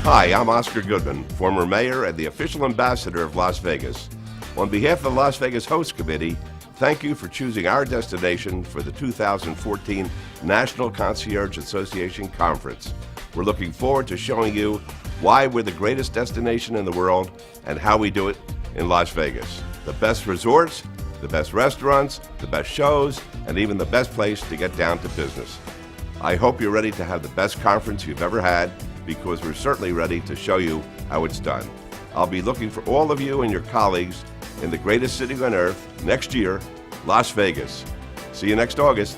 Hi, I'm Oscar Goodman, former mayor and the official ambassador of Las Vegas. On behalf of the Las Vegas Host Committee, thank you for choosing our destination for the 2014 National Concierge Association Conference. We're looking forward to showing you why we're the greatest destination in the world and how we do it in Las Vegas. The best resorts, the best restaurants, the best shows, and even the best place to get down to business. I hope you're ready to have the best conference you've ever had, because we're certainly ready to show you how it's done. I'll be looking for all of you and your colleagues in the greatest city on earth next year, Las Vegas. See you next August.